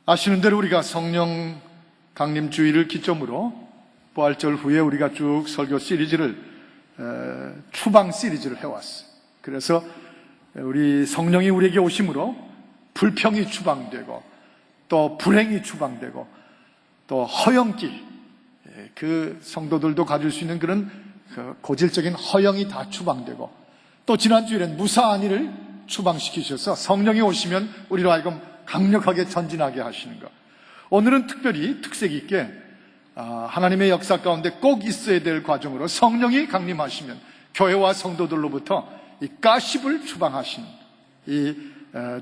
아시는 대로 우리가 성령 강림 주일을 기점으로 부활절 후에 우리가 쭉 설교 시리즈를 추방 시리즈를 해왔어요. 그래서 우리 성령이 우리에게 오심으로 불평이 추방되고 또 불행이 추방되고 또 허영기, 그 성도들도 가질 수 있는 그런 고질적인 허영이 다 추방되고, 또 지난주에는 무사한 일을 추방시키셔서 성령이 오시면 우리로 하여금 강력하게 전진하게 하시는 것. 오늘은 특별히 특색 있게 하나님의 역사 가운데 꼭 있어야 될 과정으로 성령이 강림하시면 교회와 성도들로부터 이 가십을 추방하시는 이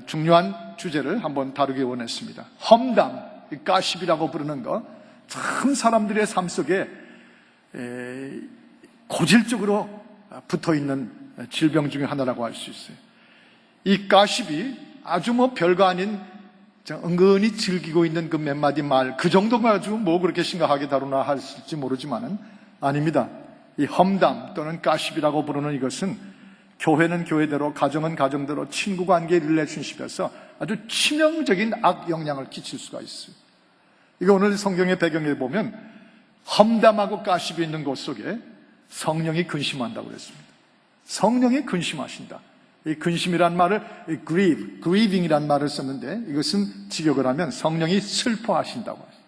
중요한 주제를 한번 다루기 원했습니다. 험담, 이 가십이라고 부르는 것, 참 사람들의 삶 속에 고질적으로 붙어있는 질병 중에 하나라고 할 수 있어요. 이 가십이 아주 별거 아닌 은근히 즐기고 있는 그 몇 마디 말, 그 정도가 아주 그렇게 심각하게 다루나 할지 모르지만은 아닙니다. 이 험담 또는 가십이라고 부르는 이것은 교회는 교회대로, 가정은 가정대로, 친구관계 릴레이션십에서 아주 치명적인 악 영향을 끼칠 수가 있어요. 이거 오늘 성경의 배경에 보면 험담하고 가십이 있는 곳 속에 성령이 근심한다고 그랬습니다. 성령이 근심하신다. 이 근심이란 말을 grieving이란 말을 썼는데, 이것은 직역을 하면 성령이 슬퍼하신다고 하죠.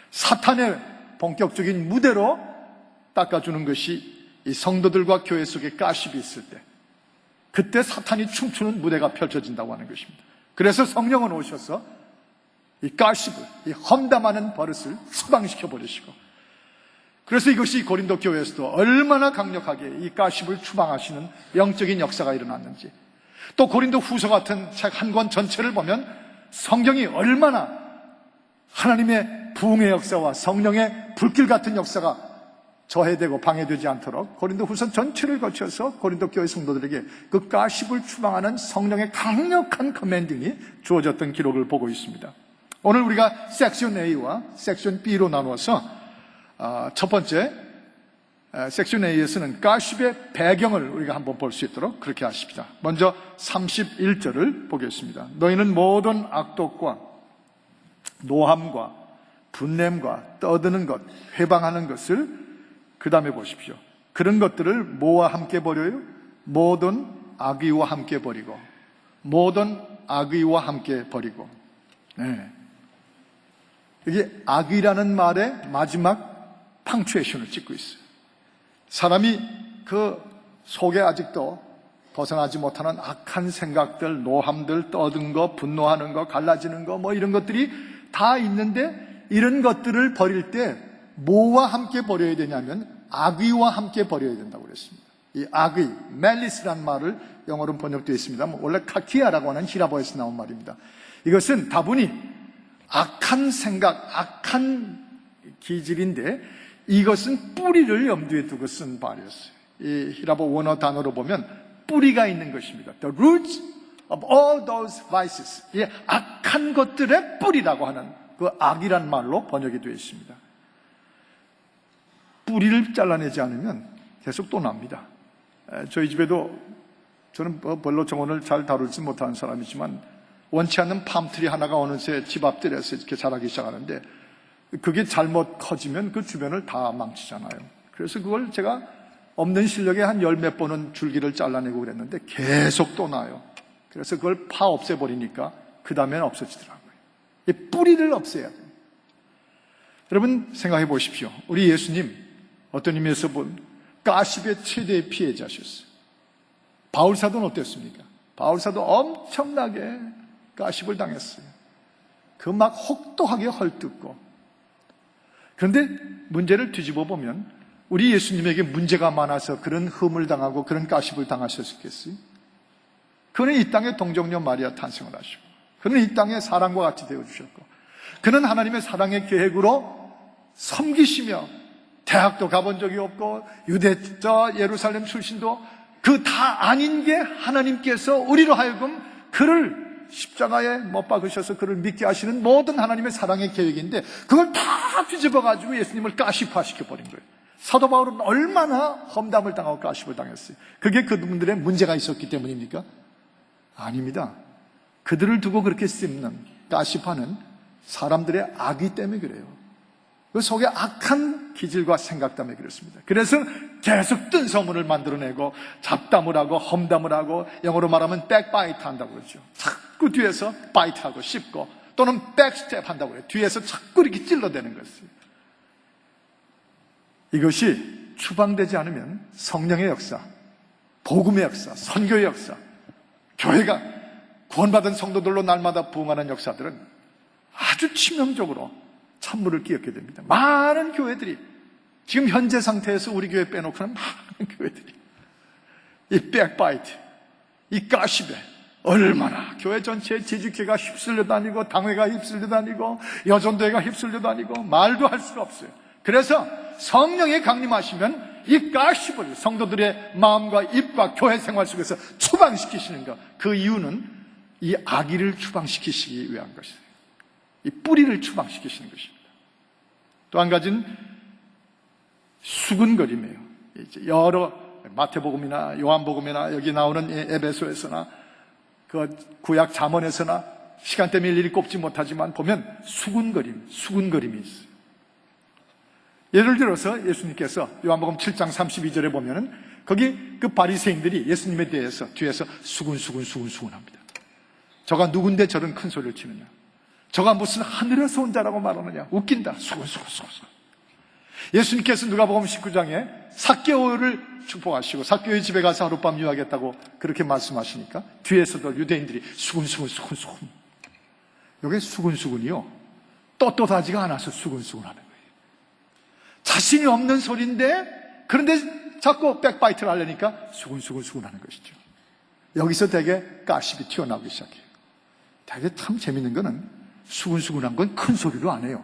사탄의 본격적인 무대로 닦아주는 것이 이 성도들과 교회 속에 가십이 있을 때, 그때 사탄이 춤추는 무대가 펼쳐진다고 하는 것입니다. 그래서 성령은 오셔서 이 가십을, 이 험담하는 버릇을 추방시켜 버리시고, 그래서 이것이 고린도 교회에서도 얼마나 강력하게 이 가십을 추방하시는 영적인 역사가 일어났는지, 또 고린도 후서 같은 책 한 권 전체를 보면 성경이 얼마나 하나님의 부흥의 역사와 성령의 불길 같은 역사가 저해되고 방해되지 않도록 고린도 후서 전체를 거쳐서 고린도 교회 성도들에게 그 가십을 추방하는 성령의 강력한 커맨딩이 주어졌던 기록을 보고 있습니다. 오늘 우리가 섹션 A와 섹션 B로 나누어서 첫 번째 섹션 A에서는 가십의 배경을 우리가 한번 볼 수 있도록 그렇게 하십니다. 먼저 31절을 보겠습니다. 너희는 모든 악독과 노함과 분냄과 떠드는 것, 회방하는 것을, 그 다음에 보십시오. 그런 것들을 뭐와 함께 버려요? 모든 악의와 함께 버리고, 모든 악의와 함께 버리고. 이게 악의라는 말의 마지막 팡추에이션을 찍고 있어요. 사람이 그 속에 아직도 벗어나지 못하는 악한 생각들, 노함들, 떠든 거, 분노하는 거, 갈라지는 거, 이런 것들이 다 있는데, 이런 것들을 버릴 때 뭐와 함께 버려야 되냐면 악의와 함께 버려야 된다고 그랬습니다. 이 악의, 멜리스라는 말을 영어로 번역되어 있습니다. 원래 카키아라고 하는 히라보에서 나온 말입니다. 이것은 다분히 악한 생각, 악한 기질인데, 이것은 뿌리를 염두에 두고 쓴 말이었어요. 이 히라보 원어 단어로 보면 뿌리가 있는 것입니다. The roots of all those vices. 이 악한 것들의 뿌리라고 하는 그 악이란 말로 번역이 되어 있습니다. 뿌리를 잘라내지 않으면 계속 또 납니다. 저희 집에도, 저는 별로 정원을 잘 다루지 못하는 사람이지만, 원치 않는 팜트리 하나가 어느새 집 앞들에서 이렇게 자라기 시작하는데, 그게 잘못 커지면 그 주변을 다 망치잖아요. 그래서 그걸 제가 없는 실력에 한 열 몇 번은 줄기를 잘라내고 그랬는데 계속 또 나요. 그래서 그걸 파 없애버리니까 그 다음에는 없어지더라고요. 이 뿌리를 없애야 돼요. 여러분 생각해 보십시오. 우리 예수님 어떤 의미에서 본 가십의 최대의 피해자셨어요. 바울사도는 어땠습니까? 바울사도 엄청나게 가십을 당했어요. 그 막 혹독하게 헐뜯고. 그런데 문제를 뒤집어 보면 우리 예수님에게 문제가 많아서 그런 흠을 당하고 그런 가십을 당하셨겠어요? 그는 이 땅에 동정녀 마리아 탄생을 하시고, 그는 이 땅에 사랑과 같이 되어주셨고, 그는 하나님의 사랑의 계획으로 섬기시며, 대학도 가본 적이 없고 유대자 예루살렘 출신도 그 다 아닌 게 하나님께서 우리로 하여금 그를 십자가에 못 박으셔서 그를 믿게 하시는 모든 하나님의 사랑의 계획인데, 그걸 다 뒤집어가지고 예수님을 가십화시켜버린 거예요. 사도 바울은 얼마나 험담을 당하고 가십을 당했어요. 그게 그분들의 문제가 있었기 때문입니까? 아닙니다. 그들을 두고 그렇게 씹는, 가십하는 사람들의 악의 때문에 그래요. 그 속에 악한 기질과 생각 때문에 그렇습니다. 그래서 계속 뜬소문을 만들어내고 잡담을 하고 험담을 하고, 영어로 말하면 백바이트 한다고 그러죠. 자꾸 뒤에서 바이트하고 씹고, 또는 백스텝 한다고 해요. 뒤에서 자꾸 이렇게 찔러대는 것이에요. 이것이 추방되지 않으면 성령의 역사, 복음의 역사, 선교의 역사, 교회가 구원받은 성도들로 날마다 부흥하는 역사들은 아주 치명적으로 찬물을 끼얹게 됩니다. 많은 교회들이, 지금 현재 상태에서 우리 교회 빼놓고는 많은 교회들이 이 백바이트, 이 가십에 얼마나 교회 전체에 재직회가 휩쓸려 다니고, 당회가 휩쓸려 다니고, 여전도회가 휩쓸려 다니고, 말도 할 수가 없어요. 그래서 성령이 강림하시면 이 가십을 성도들의 마음과 입과 교회 생활 속에서 추방시키시는 것, 그 이유는 이 악의를 추방시키시기 위한 것이에요. 이 뿌리를 추방시키시는 것입니다. 또 한 가지는 수군거림이에요. 여러 마태복음이나 요한복음이나 여기 나오는 에베소에서나 그 구약 잠언에서나 시간 때문에 일일이 꼽지 못하지만 보면 수군거림이 있어요. 예를 들어서 예수님께서 요한복음 7장 32절에 보면은 거기 그 바리새인들이 예수님에 대해서 뒤에서 수군합니다. 저가 누군데 저런 큰 소리를 치느냐? 저가 무슨 하늘에서 온 자라고 말하느냐? 웃긴다. 수군. 예수님께서 누가복음 19장에 삭개오를 축복하시고 삭개오의 집에 가서 하룻밤 유하겠다고 그렇게 말씀하시니까 뒤에서도 유대인들이 수군. 이게 수군이요. 떳떳하지가 않아서 수군하는 거예요. 자신이 없는 소리인데, 그런데 자꾸 백바이트를 하려니까 수군하는 것이죠. 여기서 되게 가십이 튀어나오기 시작해요. 되게 참 재밌는 거는 수군한 건 큰 소리로 안 해요.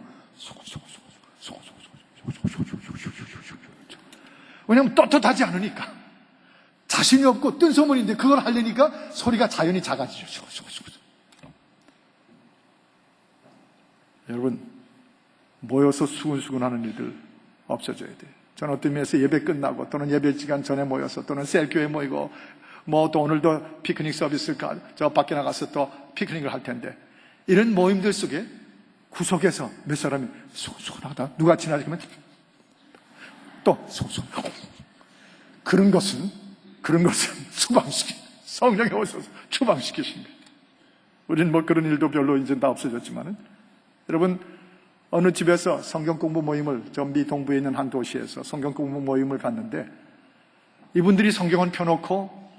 왜냐하면 떳떳하지 않으니까. 자신이 없고 뜬 소문인데 그걸 하려니까 소리가 자연히 작아지죠. 여러분, 모여서 수군하는 일들 없어져야 돼요. 저는 어떤 면에서 예배 끝나고 또는 예배 시간 전에 모여서 또는 셀교회 모이고 또 오늘도 피크닉 서비스 저 밖에 나가서 또 피크닉을 할 텐데, 이런 모임들 속에 구석에서 몇 사람이 수군하다 누가 지나치면 또 그런 것은 성령이 오셔서 추방시키신 거예요. 우리는 그런 일도 별로 이제 다 없어졌지만은, 여러분, 어느 집에서 성경 공부 모임을, 미 동부에 있는 한 도시에서 성경 공부 모임을 갔는데, 이분들이 성경을 펴놓고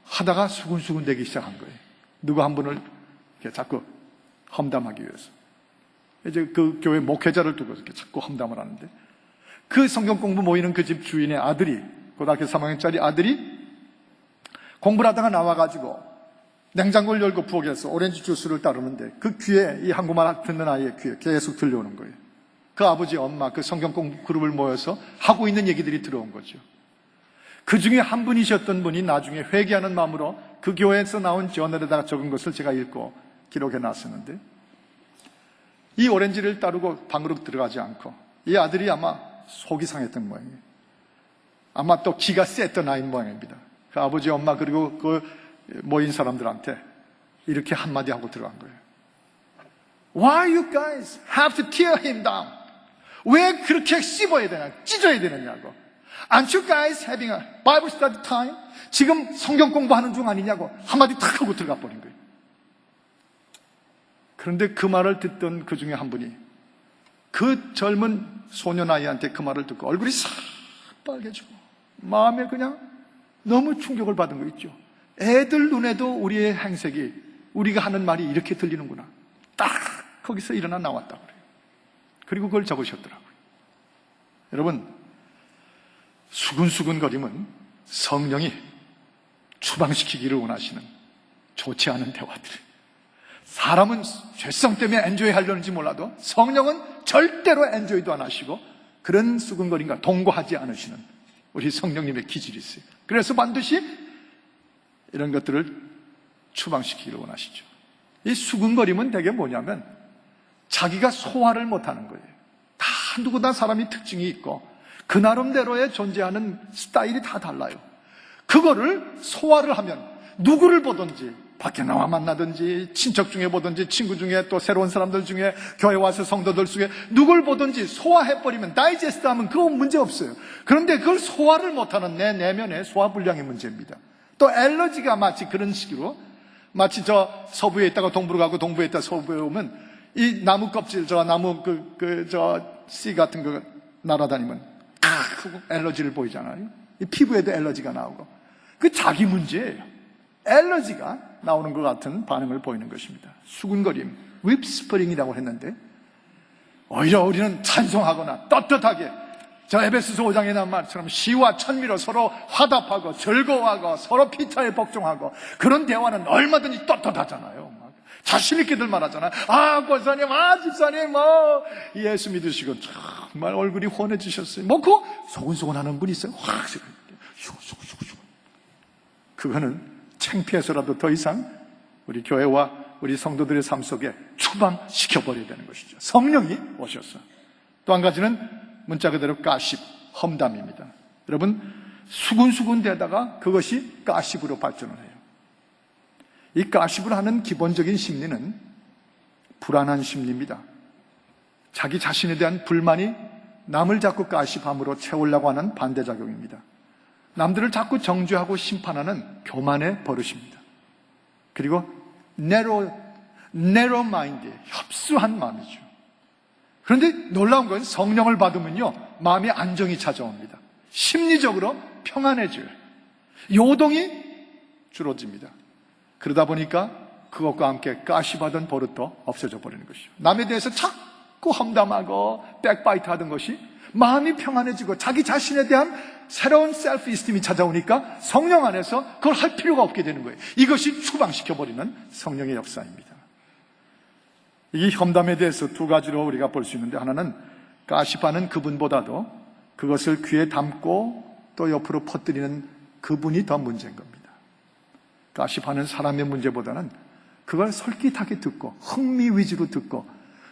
하다가 수군수군 되기 시작한 거예요. 누구 한 분을 이렇게 자꾸 험담하기 위해서. 이제 그 교회 목회자를 두고 이렇게 자꾸 험담을 하는데, 그 성경 공부 모이는 그 집 주인의 아들이, 고등학교 3학년짜리 아들이 공부를 하다가 나와가지고 냉장고를 열고 부엌에서 오렌지 주스를 따르는데, 그 귀에, 이 한국말 듣는 아이의 귀에 계속 들려오는 거예요. 그 아버지, 엄마, 그 성경 공부 그룹을 모여서 하고 있는 얘기들이 들어온 거죠. 그 중에 한 분이셨던 분이 나중에 회개하는 마음으로 그 교회에서 나온 저널에다가 적은 것을 제가 읽고 기록해 놨었는데, 이 오렌지를 따르고 방으로 들어가지 않고 이 아들이 아마 속이 상했던 모양이에요. 아마 또 기가 셌던 아이인 모양입니다. 그 아버지, 엄마, 그리고 그 모인 사람들한테 이렇게 한마디 하고 들어간 거예요. Why you guys have to tear him down? 왜 그렇게 씹어야 되냐, 찢어야 되느냐고. Aren't you guys having a Bible study time? 지금 성경 공부하는 중 아니냐고 한마디 탁 하고 들어가 버린 거예요. 그런데 그 말을 듣던 그 중에 한 분이 그 젊은 소년 아이한테 그 말을 듣고 얼굴이 싹 빨개지고 마음에 그냥 너무 충격을 받은 거 있죠. 애들 눈에도 우리의 행색이, 우리가 하는 말이 이렇게 들리는구나. 딱 거기서 일어나 나왔다고 그래요. 그리고 그걸 적으셨더라고요. 여러분, 수근수근거림은 성령이 추방시키기를 원하시는 좋지 않은 대화들이에요. 사람은 죄성 때문에 엔조이 하려는지 몰라도 성령은 절대로 엔조이도 안 하시고 그런 수근거림과 동거하지 않으시는 우리 성령님의 기질이 있어요. 그래서 반드시 이런 것들을 추방시키기를 원하시죠. 이 수근거림은 대개 뭐냐면 자기가 소화를 못하는 거예요. 다 누구나 사람이 특징이 있고 그 나름대로의 존재하는 스타일이 다 달라요. 그거를 소화를 하면 누구를 보든지 밖에 나와 만나든지 친척 중에 보든지 친구 중에 또 새로운 사람들 중에 교회 와서 성도들 중에 누굴 보든지 소화해버리면 다이제스트하면 그건 문제 없어요. 그런데 그걸 소화를 못하는 내 내면의 소화불량의 문제입니다. 또 알러지가 마치 그런 식으로 마치 저 서부에 있다가 동부로 가고 동부에 있다가 서부에 오면 이 나무 껍질 저 나무 씨 같은 거 날아다니면 알러지를 보이잖아요. 이 피부에도 알러지가 나오고 그 자기 문제예요. 알러지가 나오는 것 같은 반응을 보이는 것입니다. 수군거림, 윕스프링이라고 했는데 오히려 우리는 찬송하거나 떳떳하게 저 에베소서 5장에 나온 말처럼 시와 천미로 서로 화답하고 즐거워하고 서로 피차에 복종하고 그런 대화는 얼마든지 떳떳하잖아요. 자신 있게들 말하잖아요. 권사님, 집사님, 예수 믿으시고 정말 얼굴이 환해지셨어요. 그 소곤소곤하는 분이 있어요. 확 그거는 창피해서라도 더 이상 우리 교회와 우리 성도들의 삶 속에 추방시켜버려야 되는 것이죠. 성령이 오셔서. 또 한 가지는 문자 그대로 가십, 험담입니다. 여러분, 수군수군 되다가 그것이 가십으로 발전을 해요. 이 가십을 하는 기본적인 심리는 불안한 심리입니다. 자기 자신에 대한 불만이 남을 자꾸 가십함으로 채우려고 하는 반대작용입니다. 남들을 자꾸 정죄하고 심판하는 교만의 버릇입니다. 그리고 narrow mind, 협소한 마음이죠. 그런데 놀라운 건 성령을 받으면요, 마음의 안정이 찾아옵니다. 심리적으로 평안해져요. 요동이 줄어집니다. 그러다 보니까 그것과 함께 가시받은 버릇도 없어져 버리는 것이죠. 남에 대해서 자꾸 험담하고 백바이트 하던 것이 마음이 평안해지고 자기 자신에 대한 새로운 셀프 이스팀이 찾아오니까 성령 안에서 그걸 할 필요가 없게 되는 거예요. 이것이 추방시켜버리는 성령의 역사입니다. 이 험담에 대해서 두 가지로 우리가 볼 수 있는데, 하나는 가십하는 그분보다도 그것을 귀에 담고 또 옆으로 퍼뜨리는 그분이 더 문제인 겁니다. 가십하는 사람의 문제보다는 그걸 솔깃하게 듣고 흥미 위주로 듣고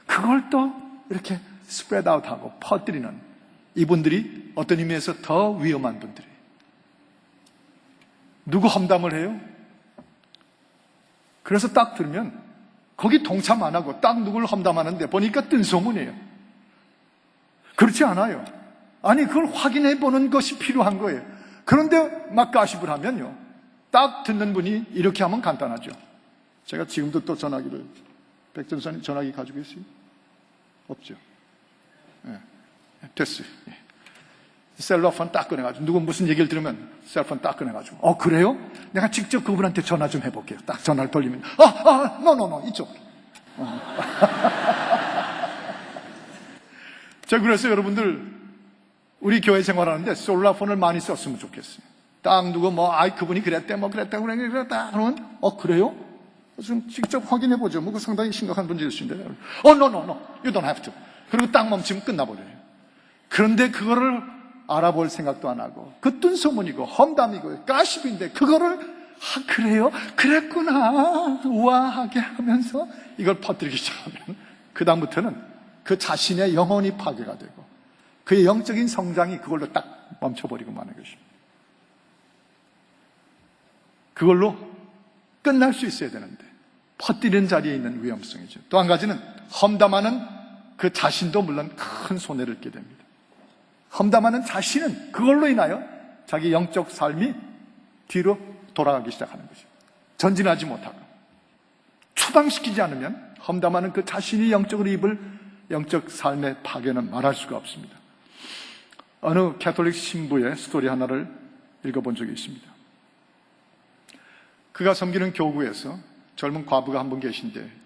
그걸 또 이렇게 스프레드 아웃하고 퍼뜨리는 이분들이 어떤 의미에서 더 위험한 분들이에요. 누구 험담을 해요? 그래서 딱 들으면 거기 동참 안 하고 딱 누굴 험담하는데 보니까 뜬 소문이에요. 그렇지 않아요. 아니, 그걸 확인해 보는 것이 필요한 거예요. 그런데 막 가십을 하면요, 딱 듣는 분이 이렇게 하면 간단하죠. 제가 지금도 또 전화기를, 백전선이 전화기 가지고 있어요? 없죠. 네. 됐어요. 예. 셀러폰 딱 꺼내가지고 누구 무슨 얘기를 들으면 셀러폰 딱 꺼내가지고 그래요? 내가 직접 그분한테 전화 좀 해볼게요. 딱 전화를 돌리면 no, 이쪽. 제가 그래서 여러분들 우리 교회 생활하는데 솔라폰을 많이 썼으면 좋겠어요. 딱 누구 그분이 그랬다 그러면 그래요? 좀 직접 확인해보죠. 그 상당히 심각한 문제일 수 있는데 no, you don't have to. 그리고 딱 멈추면 끝나버려요. 그런데 그거를 알아볼 생각도 안 하고 그 뜬 소문이고 험담이고 가십인데 그거를 그래요? 그랬구나 우아하게 하면서 이걸 퍼뜨리기 시작하면 그 다음부터는 그 자신의 영혼이 파괴가 되고 그의 영적인 성장이 그걸로 딱 멈춰버리고 마는 것입니다. 그걸로 끝날 수 있어야 되는데 퍼뜨리는 자리에 있는 위험성이죠. 또 한 가지는 험담하는 그 자신도 물론 큰 손해를 입게 됩니다. 험담하는 자신은 그걸로 인하여 자기 영적 삶이 뒤로 돌아가기 시작하는 것입니다. 전진하지 못하고 추방시키지 않으면 험담하는 그 자신이 영적으로 입을 영적 삶의 파괴는 말할 수가 없습니다. 어느 캐톨릭 신부의 스토리 하나를 읽어본 적이 있습니다. 그가 섬기는 교구에서 젊은 과부가 한 분 계신데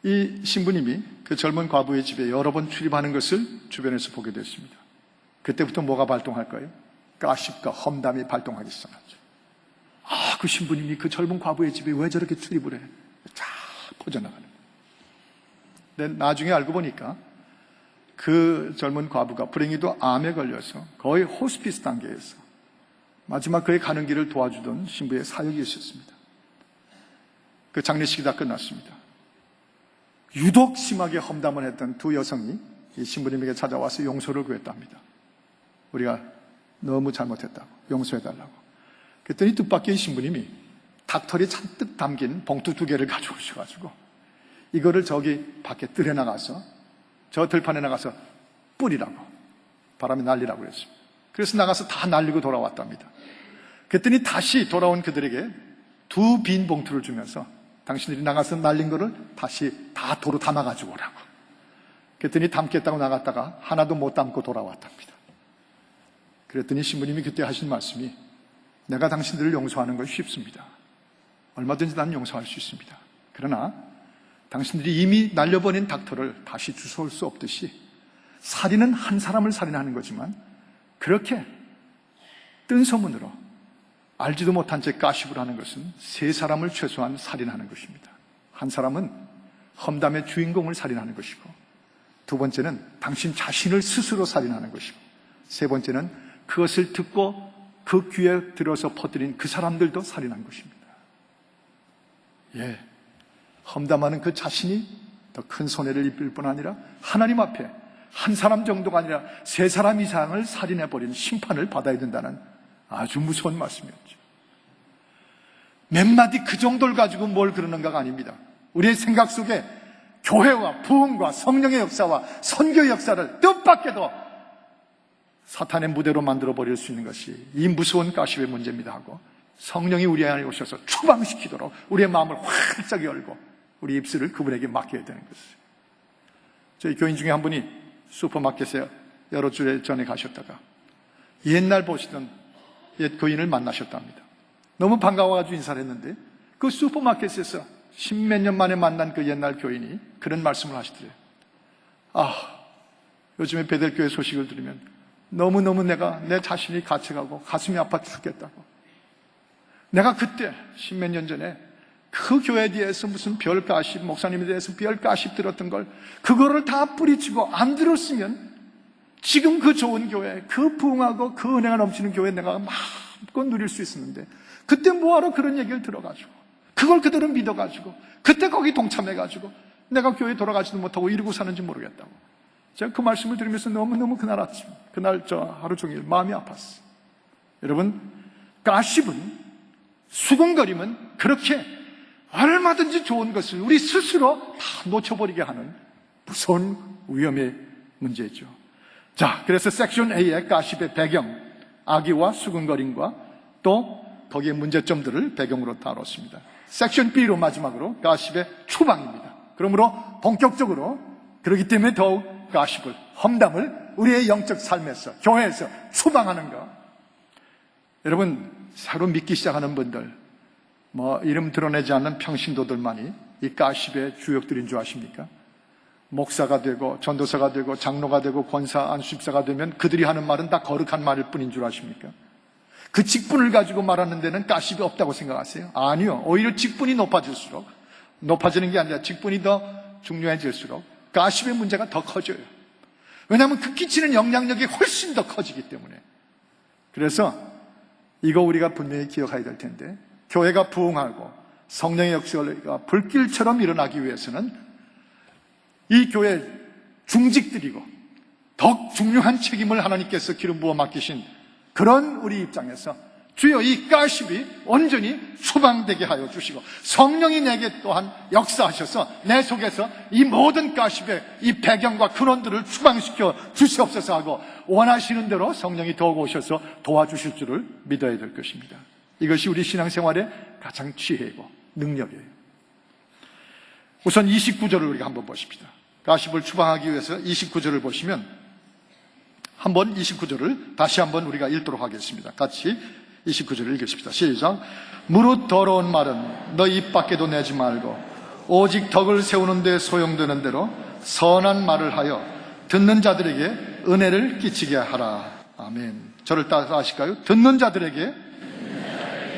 이 신부님이 그 젊은 과부의 집에 여러 번 출입하는 것을 주변에서 보게 됐습니다. 그때부터 뭐가 발동할까요? 가십과 험담이 발동하기 시작하죠. 그 신부님이 그 젊은 과부의 집에 왜 저렇게 출입을 해? 쫙 퍼져나가는 거예요. 근데 나중에 알고 보니까 그 젊은 과부가 불행히도 암에 걸려서 거의 호스피스 단계에서 마지막 그의 가는 길을 도와주던 신부의 사역이 있었습니다. 그 장례식이 다 끝났습니다. 유독 심하게 험담을 했던 두 여성이 이 신부님에게 찾아와서 용서를 구했답니다. 우리가 너무 잘못했다고 용서해달라고. 그랬더니 뜻밖의 신부님이 닭털이 잔뜩 담긴 봉투 2개를 가져오셔가지고 이거를 저기 밖에 뜰에 나가서 저 들판에 나가서 뿌리라고, 바람에 날리라고 그랬습니다. 그래서 나가서 다 날리고 돌아왔답니다. 그랬더니 다시 돌아온 그들에게 2 빈 봉투를 주면서 당신들이 나가서 날린 거를 다시 다 도로 담아가지고 오라고. 그랬더니 담겠다고 나갔다가 하나도 못 담고 돌아왔답니다. 그랬더니 신부님이 그때 하신 말씀이, 내가 당신들을 용서하는 건 쉽습니다. 얼마든지 난 용서할 수 있습니다. 그러나 당신들이 이미 날려버린 닥터를 다시 주워올 수 없듯이 살인은 한 사람을 살인하는 거지만 그렇게 뜬 소문으로 알지도 못한 채 가십을 하는 것은 3사람을 최소한 살인하는 것입니다. 한 사람은 험담의 주인공을 살인하는 것이고, 2번째는 당신 자신을 스스로 살인하는 것이고, 3번째는 그것을 듣고 그 귀에 들어서 퍼뜨린 그 사람들도 살인한 것입니다. 예, 험담하는 그 자신이 더 큰 손해를 입을 뿐 아니라 하나님 앞에 한 사람 정도가 아니라 3사람 이상을 살인해버린 심판을 받아야 된다는 아주 무서운 말씀이었죠. 몇 마디 그 정도를 가지고 뭘 그러는가가 아닙니다. 우리의 생각 속에 교회와 부흥과 성령의 역사와 선교의 역사를 뜻밖에도 사탄의 무대로 만들어버릴 수 있는 것이 이 무서운 가십의 문제입니다 하고, 성령이 우리 안에 오셔서 추방시키도록 우리의 마음을 활짝 열고 우리 입술을 그분에게 맡겨야 되는 것이에요. 저희 교인 중에 한 분이 슈퍼마켓에 여러 주에 전에 가셨다가 옛날 보시던 옛 교인을 만나셨답니다. 너무 반가워가지고 인사를 했는데 그 슈퍼마켓에서 10몇 년 만에 만난 그 옛날 교인이 그런 말씀을 하시더래요. 요즘에 베델교회 소식을 들으면 너무너무 내 자신이 갇혀가고 가슴이 아파 죽겠다고. 내가 그때 10몇 년 전에 그 교회에 대해서 무슨 별 가십, 목사님에 대해서 별 가십 들었던 걸 그거를 다 뿌리치고 안 들었으면 지금 그 좋은 교회, 그 부흥하고 그 은혜가 넘치는 교회 내가 마음껏 누릴 수 있었는데 그때 뭐하러 그런 얘기를 들어가지고 그걸 그대로 믿어가지고 그때 거기 동참해가지고 내가 교회에 돌아가지도 못하고 이러고 사는지 모르겠다고. 제가 그 말씀을 들으면서 너무너무 그날 아침, 그날 저 하루 종일 마음이 아팠어요. 여러분, 가십은, 수군거림은 그렇게 얼마든지 좋은 것을 우리 스스로 다 놓쳐버리게 하는 무서운 위험의 문제죠. 자, 그래서 섹션 A의 가십의 배경, 악의와 수군거림과 또 거기에 문제점들을 배경으로 다뤘습니다. 섹션 B로 마지막으로 가십의 추방입니다. 그러므로 본격적으로, 그렇기 때문에 더욱 가십을, 험담을 우리의 영적 삶에서, 교회에서 추방하는 것. 여러분, 새로 믿기 시작하는 분들, 이름 드러내지 않는 평신도들만이 이 가십의 주역들인 줄 아십니까? 목사가 되고 전도사가 되고 장로가 되고 권사, 안수집사가 되면 그들이 하는 말은 다 거룩한 말일 뿐인 줄 아십니까? 그 직분을 가지고 말하는 데는 가십이 없다고 생각하세요? 아니요. 오히려 직분이 높아질수록, 높아지는 게 아니라 직분이 더 중요해질수록 가십의 문제가 더 커져요. 왜냐하면 그 끼치는 영향력이 훨씬 더 커지기 때문에. 그래서 이거 우리가 분명히 기억해야 될 텐데, 교회가 부흥하고 성령의 역사가 불길처럼 일어나기 위해서는 이 교회 중직들이고 더욱 중요한 책임을 하나님께서 기름 부어 맡기신 그런 우리 입장에서 주여 이 가십이 온전히 추방되게 하여 주시고 성령이 내게 또한 역사하셔서 내 속에서 이 모든 가십의 이 배경과 근원들을 추방시켜 주시옵소서 하고 원하시는 대로 성령이 더욱 오셔서 도와주실 줄을 믿어야 될 것입니다. 이것이 우리 신앙생활의 가장 지혜이고 능력이에요. 우선 29절을 우리가 한번 보십시다. 가십을 추방하기 위해서 29절을 보시면 한번 29절을 다시 한번 우리가 읽도록 하겠습니다. 같이 29절을 읽으십시다. 시작. 무릇 더러운 말은 너 입 밖에도 내지 말고 오직 덕을 세우는 데 소용되는 대로 선한 말을 하여 듣는 자들에게 은혜를 끼치게 하라. 아멘. 저를 따라 하실까요? 듣는 자들에게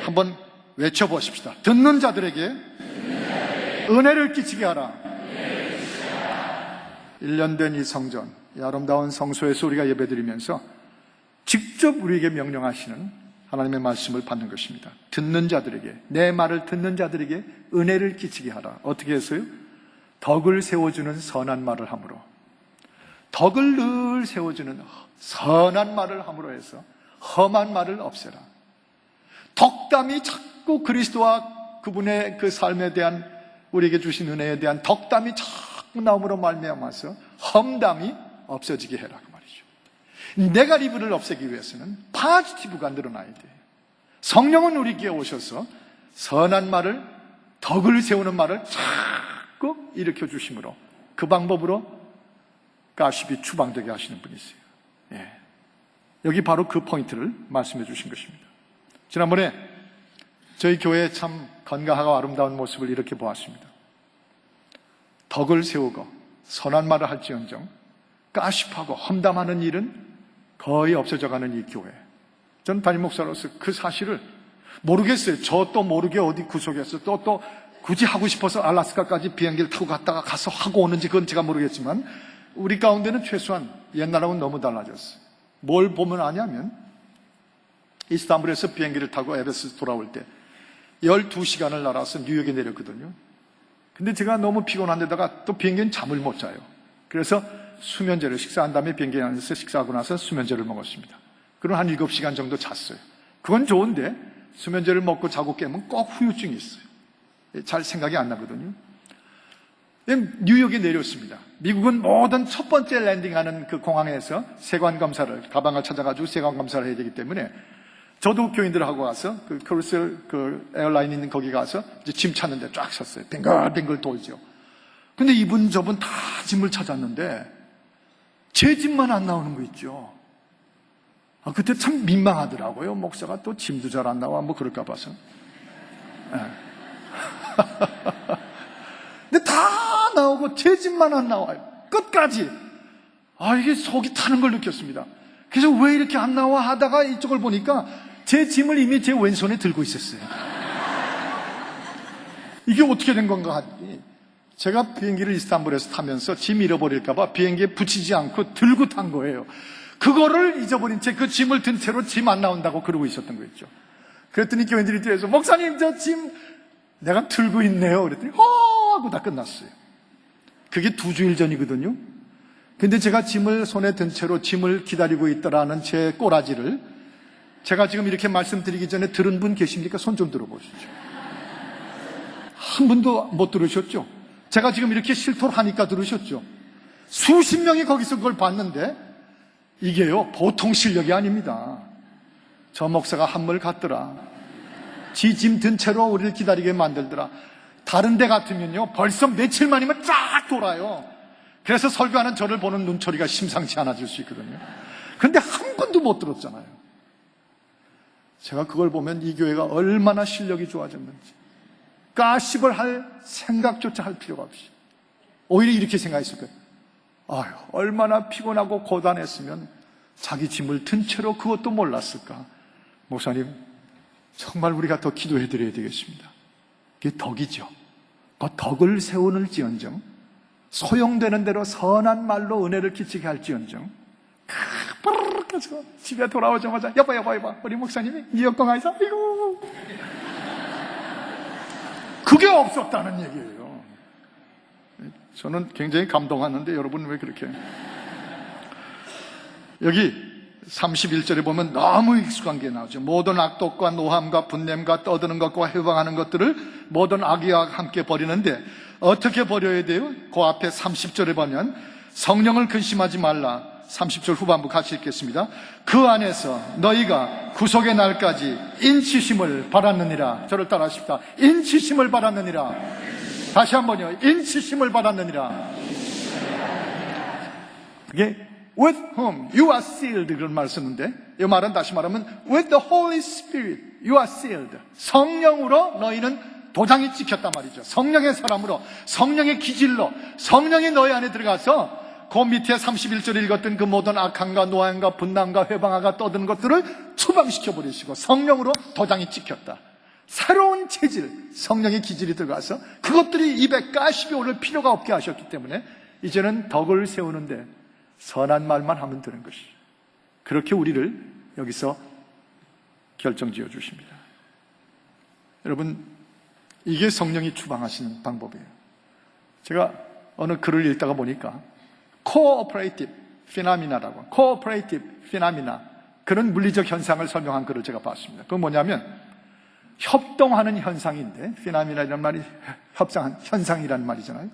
한번 외쳐보십시다. 듣는 자들에게 은혜를 끼치게 하라. 1년 된 이 성전, 이 아름다운 성소에서 우리가 예배드리면서 직접 우리에게 명령하시는 하나님의 말씀을 받는 것입니다. 듣는 자들에게, 내 말을 듣는 자들에게 은혜를 끼치게 하라. 어떻게 해서요? 덕을 세워주는 선한 말을 함으로, 덕을 늘 세워주는 선한 말을 함으로 해서 험한 말을 없애라. 덕담이 자꾸 그리스도와 그분의 그 삶에 대한, 우리에게 주신 은혜에 대한 덕담이 자꾸 나옴으로 말미암아서 험담이 없어지게 해라 그 말이죠. 네거티브를 없애기 위해서는 포지티브가 늘어나야 돼요. 성령은 우리에게 오셔서 선한 말을, 덕을 세우는 말을 자꾸 일으켜 주심으로, 그 방법으로 가십이 추방되게 하시는 분이세요. 예. 여기 바로 그 포인트를 말씀해 주신 것입니다. 지난번에 저희 교회의 참 건강하고 아름다운 모습을 이렇게 보았습니다. 덕을 세우고 선한 말을 할지언정 가십하고 험담하는 일은 거의 없어져가는 이 교회. 전 담임 목사로서 그 사실을 모르겠어요. 저 또 모르게 어디 구석에서 또 굳이 하고 싶어서 알라스카까지 비행기를 타고 갔다가 가서 하고 오는지 그건 제가 모르겠지만, 우리 가운데는 최소한 옛날하고는 너무 달라졌어요. 뭘 보면 아냐면, 이스탄불에서 비행기를 타고 에베스 돌아올 때 12시간을 날아서 뉴욕에 내렸거든요. 근데 제가 너무 피곤한 데다가 또 비행기는 잠을 못 자요. 그래서 수면제를, 식사한 다음에 비행기 안에서 식사하고 나서 수면제를 먹었습니다. 그럼 한 7시간 정도 잤어요. 그건 좋은데 수면제를 먹고 자고 깨면 꼭 후유증이 있어요. 잘 생각이 안 나거든요. 뉴욕에 내렸습니다. 미국은 모든 첫 번째 랜딩하는 그 공항에서 세관검사를, 가방을 찾아가지고 세관검사를 해야 되기 때문에 저도 교인들하고 가서 그 크루스 그 에어라인 있는 거기 가서 이제 짐 찾는데 쫙 섰어요. 빙글빙글 돌죠. 근데 이분 저분 다 짐을 찾았는데 제 짐만 안 나오는 거 있죠. 그때 참 민망하더라고요. 목사가 또 짐도 잘 안 나와 뭐 그럴까 봐서. 네. 근데 다 나오고 제 짐만 안 나와요. 끝까지. 이게 속이 타는 걸 느꼈습니다. 그래서 왜 이렇게 안 나와 하다가 이쪽을 보니까 제 짐을 이미 제 왼손에 들고 있었어요. 이게 어떻게 된 건가 하니, 제가 비행기를 이스탄불에서 타면서 짐 잃어버릴까 봐 비행기에 붙이지 않고 들고 탄 거예요. 그거를 잊어버린 채 그 짐을 든 채로 짐 안 나온다고 그러고 있었던 거였죠. 그랬더니 교인들이 뒤에서 목사님 저 짐 내가 들고 있네요. 그랬더니 하고 다 끝났어요. 그게 2주일 전이거든요. 근데 제가 짐을 손에 든 채로 짐을 기다리고 있더라는 제 꼬라지를 제가 지금 이렇게 말씀드리기 전에 들은 분 계십니까? 손 좀 들어보시죠. 한 분도 못 들으셨죠? 제가 지금 이렇게 실토를 하니까 들으셨죠? 수십 명이 거기서 그걸 봤는데 이게요 보통 실력이 아닙니다. 저 목사가 한물 갔더라. 지 짐 든 채로 우리를 기다리게 만들더라. 다른 데 같으면요 벌써 며칠 만이면 쫙 돌아요. 그래서 설교하는 저를 보는 눈초리가 심상치 않아질 수 있거든요. 그런데 한 번도 못 들었잖아요. 제가 그걸 보면 이 교회가 얼마나 실력이 좋아졌는지, 가십을 할 생각조차 할 필요가 없이 오히려 이렇게 생각했을 거예요. 얼마나 피곤하고 고단했으면 자기 짐을 든 채로 그것도 몰랐을까. 목사님 정말 우리가 더 기도해 드려야 되겠습니다. 그게 덕이죠. 그 덕을 세우는지언정, 소용되는 대로 선한 말로 은혜를 끼치게 할지언정, 그래서 집에 돌아오자마자 여봐 우리 목사님이 뉴욕공항에서 아이고 그게 없었다는 얘기예요. 저는 굉장히 감동하는데 여러분 왜 그렇게, 여기 31절에 보면 너무 익숙한 게 나오죠. 모든 악독과 노함과 분냄과 떠드는 것과 해방하는 것들을 모든 악의와 함께 버리는데 어떻게 버려야 돼요? 그 앞에 30절에 보면 성령을 근심하지 말라. 30절 후반부 같이 읽겠습니다. 그 안에서 너희가 구속의 날까지 인치심을 받았느니라. 저를 따라 하십시다. 인치심을 받았느니라. 다시 한번요. 인치심을 받았느니라. 그게 with whom you are sealed 그런 말을 쓰는데, 이 말은 다시 말하면 with the Holy Spirit you are sealed. 성령으로 너희는 도장이 찍혔단 말이죠. 성령의 사람으로, 성령의 기질로, 성령이 너희 안에 들어가서 그 밑에 31절에 읽었던 그 모든 악함과 노함과 분난과 회방화가 떠드는 것들을 추방시켜 버리시고 성령으로 도장이 찍혔다. 새로운 체질, 성령의 기질이 들어가서 그것들이 입에 가십이 오를 필요가 없게 하셨기 때문에 이제는 덕을 세우는데 선한 말만 하면 되는 것이죠. 그렇게 우리를 여기서 결정지어 주십니다. 여러분, 이게 성령이 추방하시는 방법이에요. 제가 어느 글을 읽다가 보니까 코오퍼레이티브 피나미나라고, 코오퍼레이티브 피나미나, 그런 물리적 현상을 설명한 글을 제가 봤습니다. 그건 뭐냐면 협동하는 현상인데, 피나미나이라는 말이 협상한 현상이라는 말이잖아요.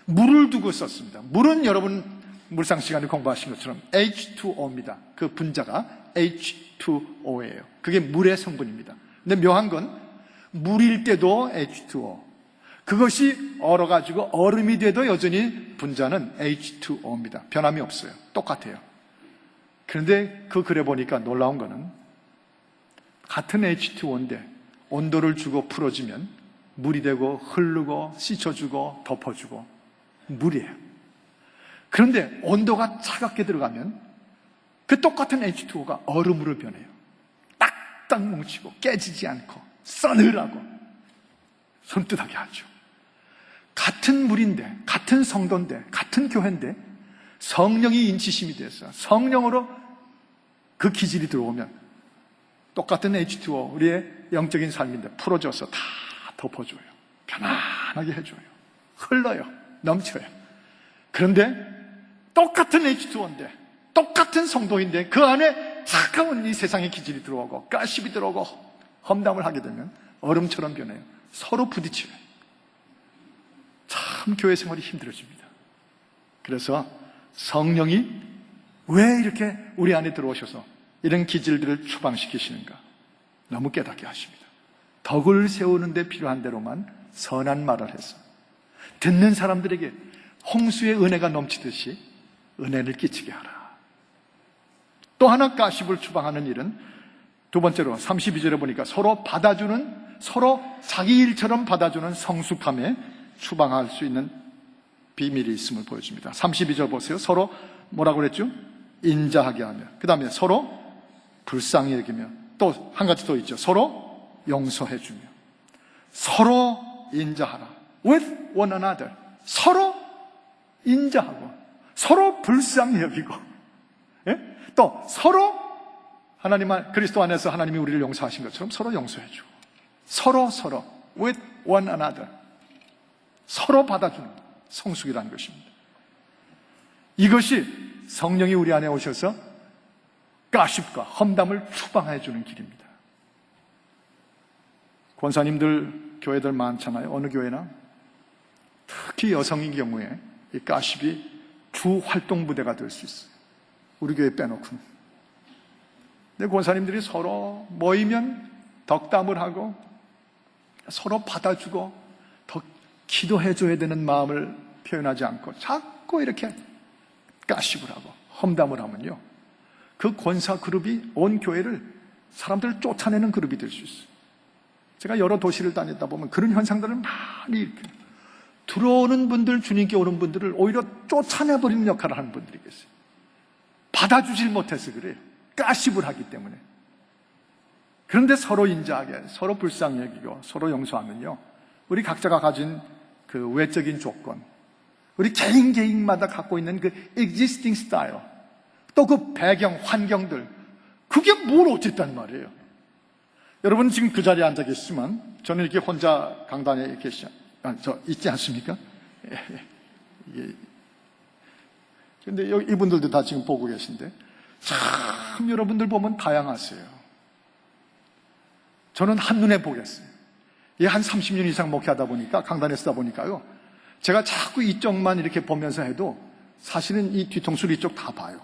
물을 두고 썼습니다. 물은 여러분 물상 시간에 공부하신 것처럼 H2O입니다. 그 분자가 H2O예요. 그게 물의 성분입니다. 근데 묘한 건 물일 때도 H2O, 그것이 얼어가지고 얼음이 돼도 여전히 분자는 H2O입니다. 변함이 없어요. 똑같아요. 그런데 그 글에 보니까 놀라운 거는 같은 H2O인데 온도를 주고 풀어주면 물이 되고 흐르고 씻어주고 덮어주고 물이에요. 그런데 온도가 차갑게 들어가면 그 똑같은 H2O가 얼음으로 변해요. 딱딱 뭉치고 깨지지 않고 서늘하고 손뜨하게 하죠. 같은 물인데, 같은 성도인데, 같은 교회인데 성령이 인치심이 돼서 성령으로 그 기질이 들어오면 똑같은 H2O, 우리의 영적인 삶인데 풀어줘서 다 덮어줘요. 편안하게 해줘요. 흘러요. 넘쳐요. 그런데 똑같은 H2O인데, 똑같은 성도인데 그 안에 차가운 이 세상의 기질이 들어오고 가십이 들어오고 험담을 하게 되면 얼음처럼 변해요. 서로 부딪혀요. 참 교회 생활이 힘들어집니다. 그래서 성령이 왜 이렇게 우리 안에 들어오셔서 이런 기질들을 추방시키시는가? 너무 깨닫게 하십니다. 덕을 세우는 데 필요한 대로만 선한 말을 해서 듣는 사람들에게 홍수의 은혜가 넘치듯이 은혜를 끼치게 하라. 또 하나 가십을 추방하는 일은 두 번째로 32절에 보니까 서로 받아주는, 서로 자기 일처럼 받아주는 성숙함에 추방할 수 있는 비밀이 있음을 보여줍니다. 32절 보세요. 서로 뭐라고 그랬죠? 인자하게 하며, 그 다음에 서로 불쌍히 여기며, 또 한 가지 더 있죠. 서로 용서해 주며. 서로 인자하라. With one another. 서로 인자하고 서로 불쌍히 여기고, 예? 또 서로 하나님 그리스도 안에서 하나님이 우리를 용서하신 것처럼 서로 용서해 주고, 서로 with one another. 서로 받아주는 성숙이라는 것입니다. 이것이 성령이 우리 안에 오셔서 가십과 험담을 추방해 주는 길입니다. 권사님들 교회들 많잖아요. 어느 교회나. 특히 여성인 경우에 이 가십이 주 활동 부대가 될 수 있어요. 우리 교회 빼놓고는. 근데 권사님들이 서로 모이면 덕담을 하고 서로 받아주고 더 기도해줘야 되는 마음을 표현하지 않고 자꾸 이렇게 가십을 하고 험담을 하면요, 그 권사 그룹이 온 교회를 사람들을 쫓아내는 그룹이 될 수 있어요. 제가 여러 도시를 다니다 보면 그런 현상들을 많이 이렇게 들어오는 분들, 주님께 오는 분들을 오히려 쫓아내버리는 역할을 하는 분들이 계세요. 받아주질 못해서 그래요. 가십을 하기 때문에. 그런데 서로 인자하게, 서로 불쌍히 여기고 서로 용서하면요, 우리 각자가 가진 그 외적인 조건, 우리 개인마다 갖고 있는 그 existing style, 또 그 배경, 환경들, 그게 뭘 어쨌단 말이에요. 여러분 지금 그 자리에 앉아 계시지만 저는 이렇게 혼자 강단에 있지 않습니까? 근데 이분들도 다 지금 보고 계신데 참 여러분들 보면 다양하세요. 저는 한눈에 보겠어요. 한 30년 이상 목회하다 보니까, 강단에 쓰다 보니까요, 제가 자꾸 이쪽만 이렇게 보면서 해도 사실은 이 뒤통수를 이쪽 다 봐요.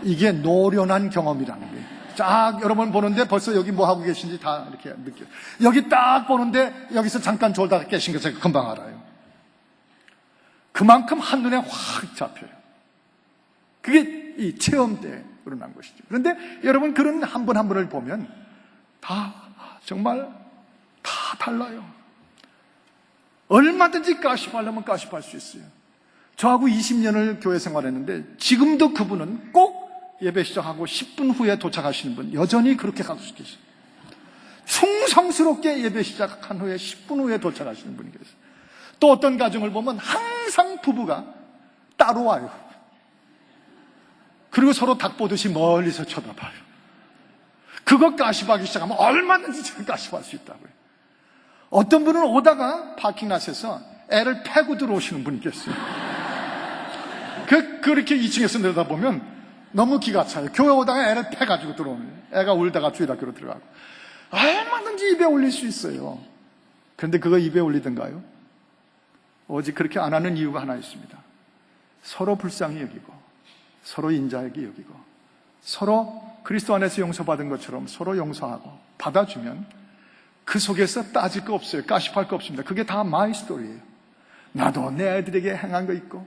이게 노련한 경험이라는 거예요. 쫙 여러 번 보는데 벌써 여기 뭐 하고 계신지 다 이렇게 느껴요. 여기 딱 보는데 여기서 잠깐 졸다가 계신 거 제가 금방 알아요. 그만큼 한눈에 확 잡혀요. 그게 이 체험 때 일어난 것이죠. 그런데 여러분 그런 한 분 한 분을 보면 다 정말 다 달라요. 얼마든지 가십하려면 가십할 수 있어요. 저하고 20년을 교회 생활했는데 지금도 그분은 꼭 예배 시작하고 10분 후에 도착하시는 분 여전히 그렇게 가고 계세요. 충성스럽게 예배 시작한 후에 10분 후에 도착하시는 분이 계세요. 또 어떤 가정을 보면 항상 부부가 따로 와요. 그리고 서로 닭 보듯이 멀리서 쳐다봐요. 그거 가십하기 시작하면 얼마든지 가십할 수 있다고요. 어떤 분은 오다가 파킹랏에서 애를 패고 들어오시는 분이 계세요. 그렇게 2층에서 내려다보면 너무 기가 차요. 교회 오다가 애를 패가지고 들어오는, 애가 울다가 주일학교로 들어가고. 얼마든지 입에 올릴 수 있어요. 그런데 그거 입에 올리던가요? 오직 그렇게 안 하는 이유가 하나 있습니다. 서로 불쌍히 여기고, 서로 인자하게 여기고, 서로 그리스도 안에서 용서받은 것처럼 서로 용서하고 받아주면 그 속에서 따질 거 없어요. 까십할 거 없습니다. 그게 다 마이 스토리예요. 나도 내 아이들에게 행한 거 있고,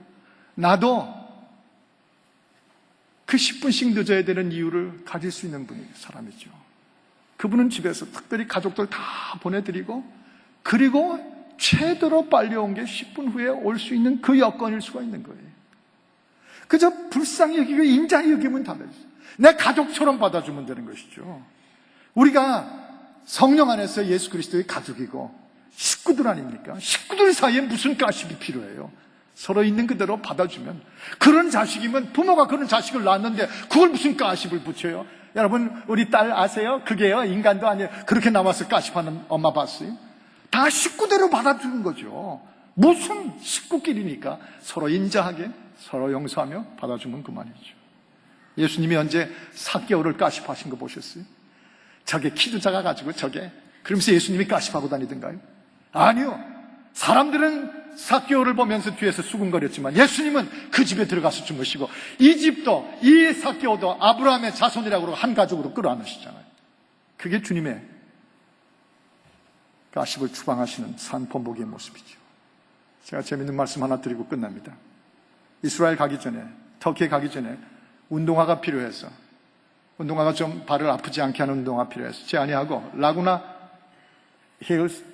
나도 그 10분씩 늦어야 되는 이유를 가질 수 있는 사람이죠. 그분은 집에서 특별히 가족들 다 보내드리고, 그리고 최대로 빨리 온 게 10분 후에 올 수 있는 그 여건일 수가 있는 거예요. 그저 불쌍히 여기고 인자히 여기면 답이죠. 내 가족처럼 받아주면 되는 것이죠. 우리가 성령 안에서 예수 그리스도의 가족이고 식구들 아닙니까? 식구들 사이에 무슨 가십이 필요해요? 서로 있는 그대로 받아주면, 그런 자식이면 부모가 그런 자식을 낳았는데 그걸 무슨 가십을 붙여요? 여러분, 우리 딸 아세요? 그게요, 인간도 아니에요. 그렇게 나와서 가십하는 엄마 봤어요? 다 식구대로 받아주는 거죠. 무슨 식구끼리니까 서로 인자하게 서로 용서하며 받아주면 그만이죠. 예수님이 언제 삭개오를 가십하신 거 보셨어요? 저게 키도 작아가지고 저게, 그러면서 예수님이 가십하고 다니던가요? 아니요. 사람들은 삭개오를 보면서 뒤에서 수군거렸지만 예수님은 그 집에 들어가서 주무시고, 이 집도, 이 삭개오도 아브라함의 자손이라고 한 가족으로 끌어안으시잖아요. 그게 주님의 가십을 추방하시는 산본보기의 모습이죠. 제가 재밌는 말씀 하나 드리고 끝납니다. 이스라엘 가기 전에, 터키에 가기 전에 운동화가 필요해서, 운동화가 좀 발을 아프지 않게 하는 운동화가 필요해서 제 아내하고 라구나 힐스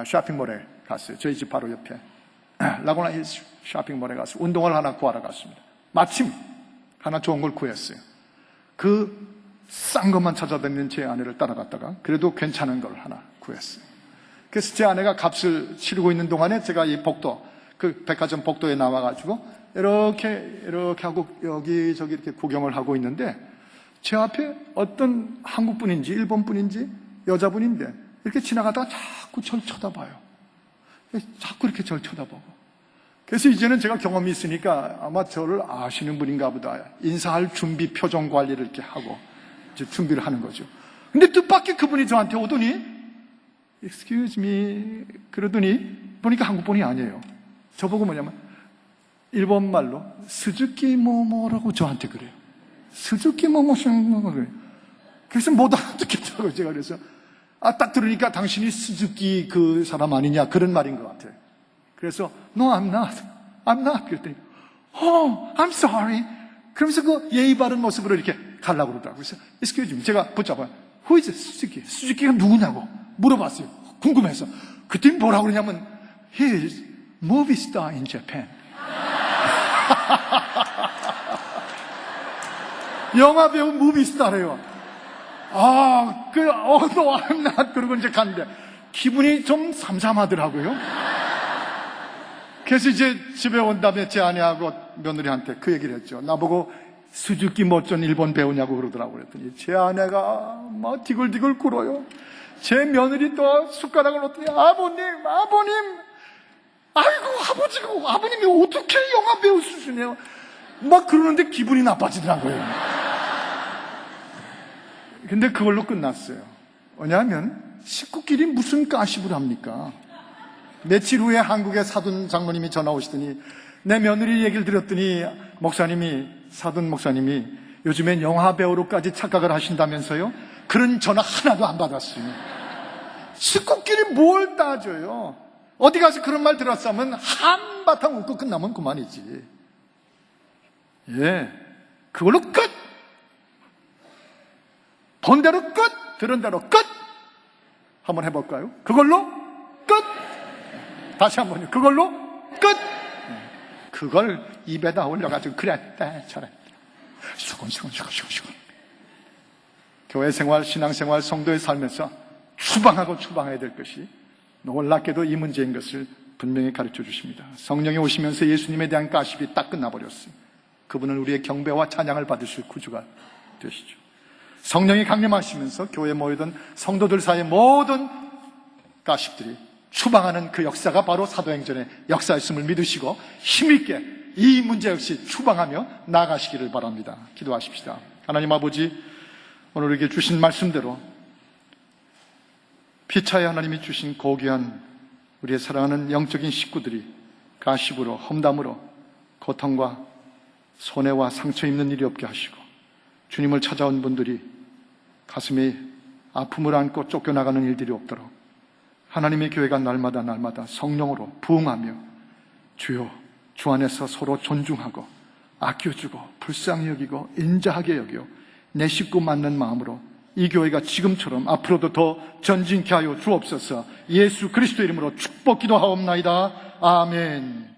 쇼핑몰에 갔어요. 저희 집 바로 옆에 라구나 힐스 쇼핑몰에 가서 운동화를 하나 구하러 갔습니다. 마침 하나 좋은 걸 구했어요. 그 싼 것만 찾아다니는 제 아내를 따라갔다가 그래도 괜찮은 걸 하나 구했어요. 그래서 제 아내가 값을 치르고 있는 동안에 제가 이 복도, 그 백화점 복도에 나와가지고 이렇게 하고 여기저기 이렇게 구경을 하고 있는데, 제 앞에 어떤 한국 분인지 일본 분인지 여자분인데 이렇게 지나가다가 자꾸 저를 쳐다봐요. 자꾸 이렇게 저를 쳐다보고. 그래서 이제는 제가 경험이 있으니까 아마 저를 아시는 분인가 보다. 인사할 준비, 표정 관리를 이렇게 하고 이제 준비를 하는 거죠. 근데 뜻밖의 그분이 저한테 오더니 Excuse me 그러더니 보니까 한국 분이 아니에요. 저보고 뭐냐면 일본 말로 스즈키 뭐뭐라고 저한테 그래요. 스즈키 뭐뭐라고 그래요. 그래서 못 알아듣겠더라고요. 제가 그래서 딱 들으니까 당신이 스즈키 그 사람 아니냐 그런 말인 것 같아요. 그래서 No, I'm not 그랬더니 I'm sorry 그러면서 그 예의 바른 모습으로 이렇게 가려고 그러더라고요. 그래서 Excuse me 제가 붙잡아요. Who is 스즈키? 스즈키가 누구냐고 물어봤어요. 궁금해서. 그때 뭐라고 그러냐면 He is movie star in Japan. 영화 배우 무비 스타래요. No, I'm not. 그러고 이제 갔는데 기분이 좀 삼삼하더라고요. 그래서 이제 집에 온 다음에 제 아내하고 며느리한테 그 얘기를 했죠. 나보고 수즈키 멋진 일본 배우냐고 그러더라고요. 그랬더니 제 아내가 막 디글디글 굴어요. 제 며느리 또 숟가락을 놓더니 아버님 아이고 아버님이 어떻게 영화 배우 수준이에요? 막 그러는데 기분이 나빠지더라고요. 근데 그걸로 끝났어요. 왜냐하면 식구끼리 무슨 가십을 합니까? 며칠 후에 한국의 사돈 장모님이 전화 오시더니 내 며느리 얘기를 들었더니 사돈 목사님이 요즘엔 영화 배우로까지 착각을 하신다면서요? 그런 전화 하나도 안 받았어요. 식구끼리 뭘 따져요? 어디 가서 그런 말 들었으면 한바탕 웃고 끝나면 그만이지. 예, 그걸로 끝! 본 대로 끝! 들은 대로 끝! 한번 해볼까요? 그걸로 끝! 다시 한번요. 그걸로 끝! 그걸 입에다 올려가지고 그랬다 저랬다 수건 교회 생활, 신앙생활, 성도의 삶에서 추방해야 될 것이 놀랍게도 이 문제인 것을 분명히 가르쳐 주십니다. 성령이 오시면서 예수님에 대한 가십이 딱 끝나버렸어요. 그분은 우리의 경배와 찬양을 받으실 구주가 되시죠. 성령이 강림하시면서 교회에 모이던 성도들 사이의 모든 가십들이 추방하는 그 역사가 바로 사도행전의 역사였음을 믿으시고 힘있게 이 문제 역시 추방하며 나아가시기를 바랍니다. 기도하십시다. 하나님 아버지, 오늘 우리에게 주신 말씀대로 피차에 하나님이 주신 고귀한 우리의 사랑하는 영적인 식구들이 가십으로, 험담으로 고통과 손해와 상처 입는 일이 없게 하시고, 주님을 찾아온 분들이 가슴에 아픔을 안고 쫓겨나가는 일들이 없도록 하나님의 교회가 날마다 성령으로 부흥하며 주여, 주 안에서 서로 존중하고 아껴주고 불쌍히 여기고 인자하게 여겨 내 식구 맞는 마음으로 이 교회가 지금처럼 앞으로도 더 전진케 하여 주옵소서. 예수 그리스도 이름으로 축복 기도하옵나이다. 아멘.